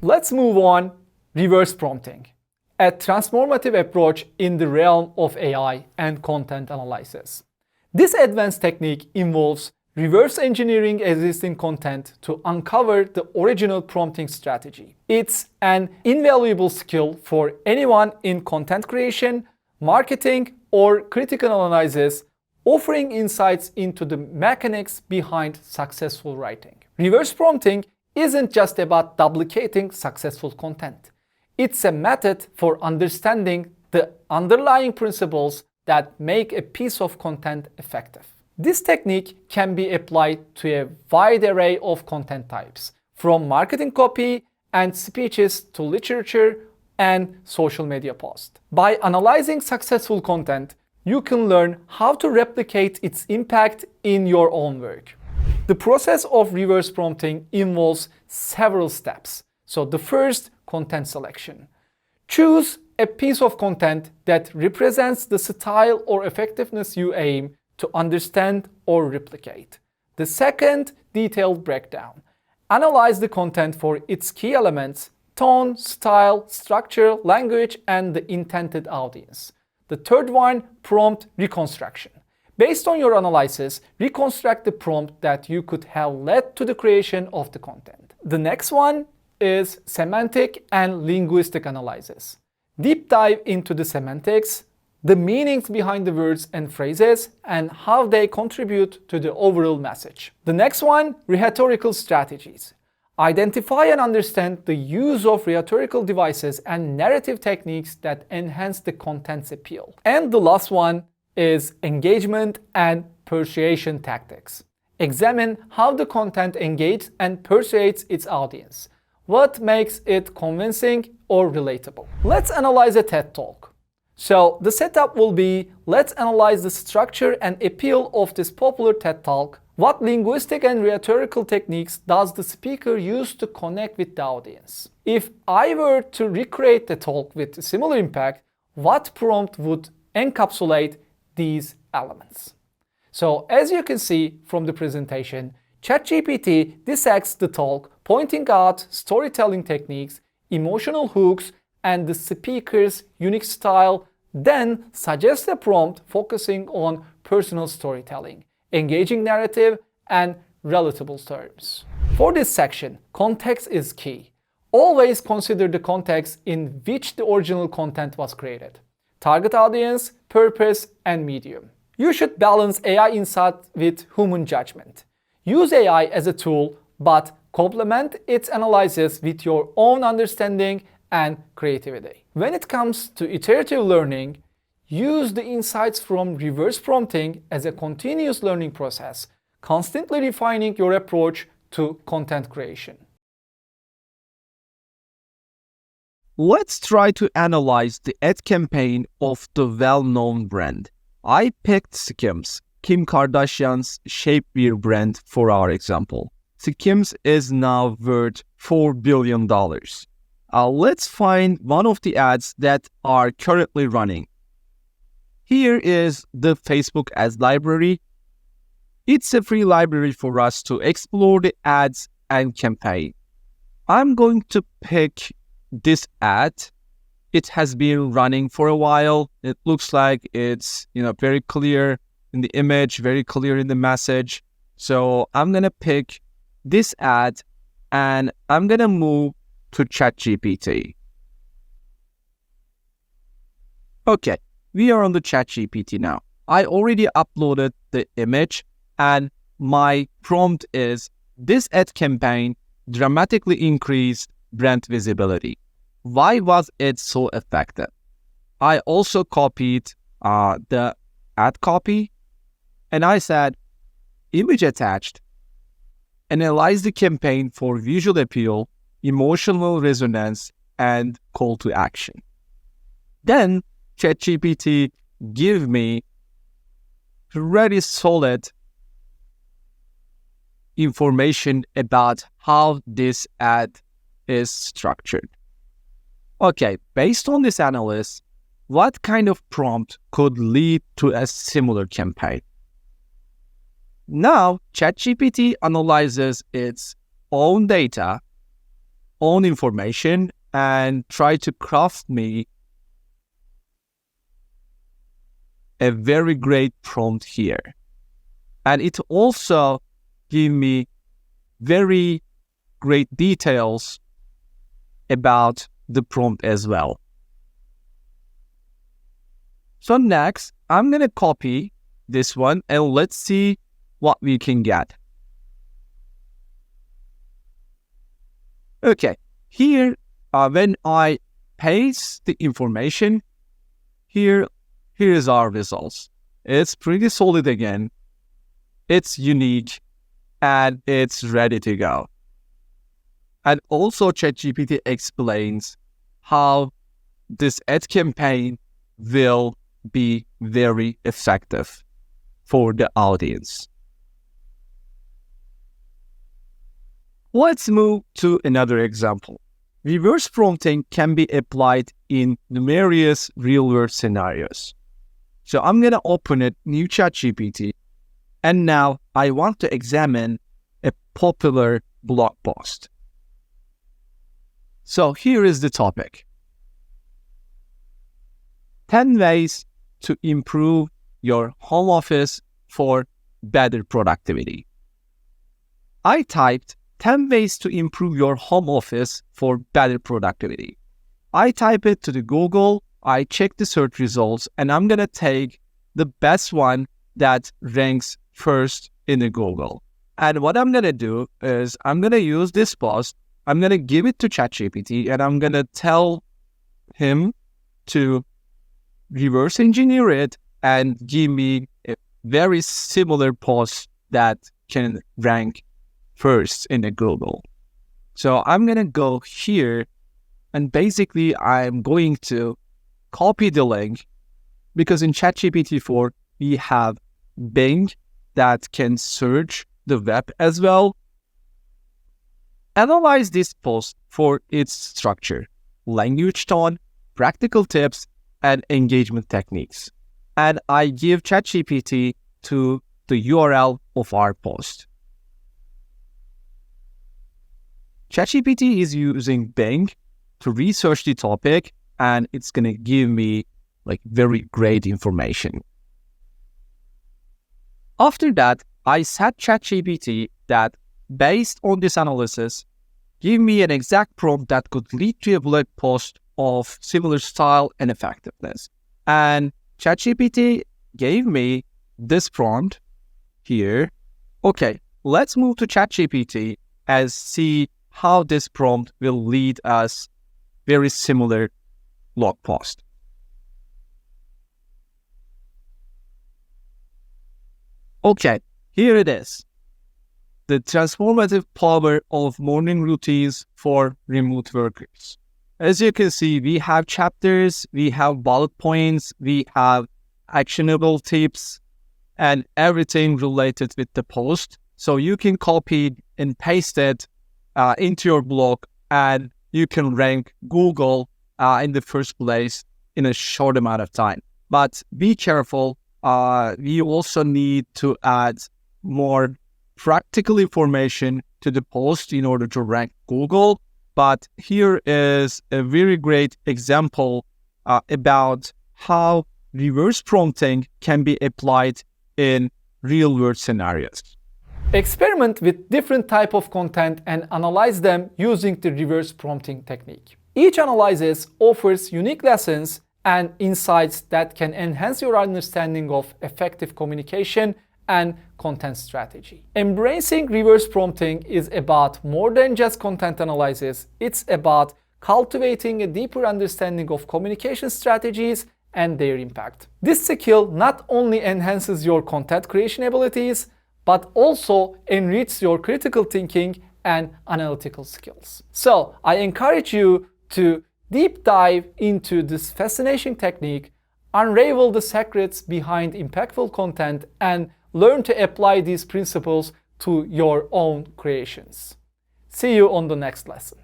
Let's move on. Reverse prompting, a transformative approach in the realm of AI and content analysis. This advanced technique involves reverse engineering existing content to uncover the original prompting strategy. It's an invaluable skill for anyone in content creation, marketing, or critical analysis, offering insights into the mechanics behind successful writing. Reverse prompting isn't just about duplicating successful content. It's a method for understanding the underlying principles that make a piece of content effective. This technique can be applied to a wide array of content types, from marketing copy and speeches to literature and social media posts. By analyzing successful content, you can learn how to replicate its impact in your own work. The process of reverse prompting involves several steps. So the first, content selection. Choose a piece of content that represents the style or effectiveness you aim to understand or replicate. The second, detailed breakdown. Analyze the content for its key elements: tone, style, structure, language, and the intended audience. The third one, prompt reconstruction. Based on your analysis, reconstruct the prompt that you could have led to the creation of the content. The next one is semantic and linguistic analysis. Deep dive into the semantics, the meanings behind the words and phrases, and how they contribute to the overall message. The next one, rhetorical strategies. Identify and understand the use of rhetorical devices and narrative techniques that enhance the content's appeal. And the last one is engagement and persuasion tactics. Examine how the content engages and persuades its audience. What makes it convincing or relatable? Let's analyze a TED Talk. So the setup will be, let's analyze the structure and appeal of this popular TED Talk. What linguistic and rhetorical techniques does the speaker use to connect with the audience? If I were to recreate the talk with similar impact, what prompt would encapsulate these elements? So as you can see from the presentation, ChatGPT dissects the talk, pointing out storytelling techniques, emotional hooks, and the speaker's unique style, then suggests a prompt focusing on personal storytelling, engaging narrative, and relatable terms. For this section, context is key. Always consider the context in which the original content was created. Target audience, purpose, and medium. You should balance AI insight with human judgment. Use AI as a tool, but complement its analysis with your own understanding and creativity. When it comes to iterative learning, use the insights from reverse prompting as a continuous learning process, constantly refining your approach to content creation. Let's try to analyze the ad campaign of the well-known brand. I picked Skims, Kim Kardashian's shapewear brand, for our example. Skims is now worth $4 billion. Let's find one of the ads that are currently running. Here is the Facebook ads library. It's a free library for us to explore the ads and campaign. I'm going to pick this ad. It has been running for a while. It looks like it's very clear in the image, very clear in the message. So I'm going to pick this ad and I'm going to move to ChatGPT. Okay, we are on the ChatGPT now. I already uploaded the image and my prompt is, this ad campaign dramatically increased brand visibility. Why was it so effective? I also copied the ad copy and I said, image attached, analyze the campaign for visual appeal, emotional resonance, and call to action. Then ChatGPT give me pretty solid information about how this ad is structured. Okay, based on this analysis, what kind of prompt could lead to a similar campaign? Now, ChatGPT analyzes its own data, own information and try to craft me a very great prompt here. And it also give me very great details about the prompt as well. So next, I'm going to copy this one and let's see what we can get. Okay, here, when I paste the information, here is our results. It's pretty solid again. It's unique and it's ready to go. And also ChatGPT explains how this ad campaign will be very effective for the audience. Let's move to another example. Reverse prompting can be applied in numerous real-world scenarios. So I'm going to open a new ChatGPT, and now I want to examine a popular blog post. So here is the topic. 10 ways to improve your home office for better productivity. I typed 10 ways to improve your home office for better productivity. I type it to the Google, I check the search results, and I'm going to take the best one that ranks first in the Google. And what I'm going to do is I'm going to use this post, I'm going to give it to ChatGPT, and I'm going to tell him to reverse engineer it and give me a very similar post that can rank first in the Google. So I'm going to go here and basically I'm going to copy the link because in ChatGPT 4 we have Bing that can search the web as well. Analyze this post for its structure, language tone, practical tips, and engagement techniques. And I give ChatGPT to the URL of our post. ChatGPT is using Bing to research the topic, and it's going to give me very great information. After that, I set ChatGPT that based on this analysis, give me an exact prompt that could lead to a blog post of similar style and effectiveness. And ChatGPT gave me this prompt here. Okay, let's move to ChatGPT and see how this prompt will lead us very similar blog post. Okay, here it is. The transformative power of morning routines for remote workers. As you can see, we have chapters, we have bullet points, we have actionable tips, and everything related with the post. So you can copy and paste it into your blog, and you can rank Google in the first place in a short amount of time. But be careful, we also need to add more practical information to the post in order to rank Google. But here is a very great example about how reverse prompting can be applied in real-world scenarios. Experiment with different type of content and analyze them using the reverse prompting technique. Each analysis offers unique lessons and insights that can enhance your understanding of effective communication and content strategy. Embracing reverse prompting is about more than just content analysis. It's about cultivating a deeper understanding of communication strategies and their impact. This skill not only enhances your content creation abilities, but also enriches your critical thinking and analytical skills. So I encourage you to deep dive into this fascinating technique, unravel the secrets behind impactful content, and learn to apply these principles to your own creations. See you on the next lesson.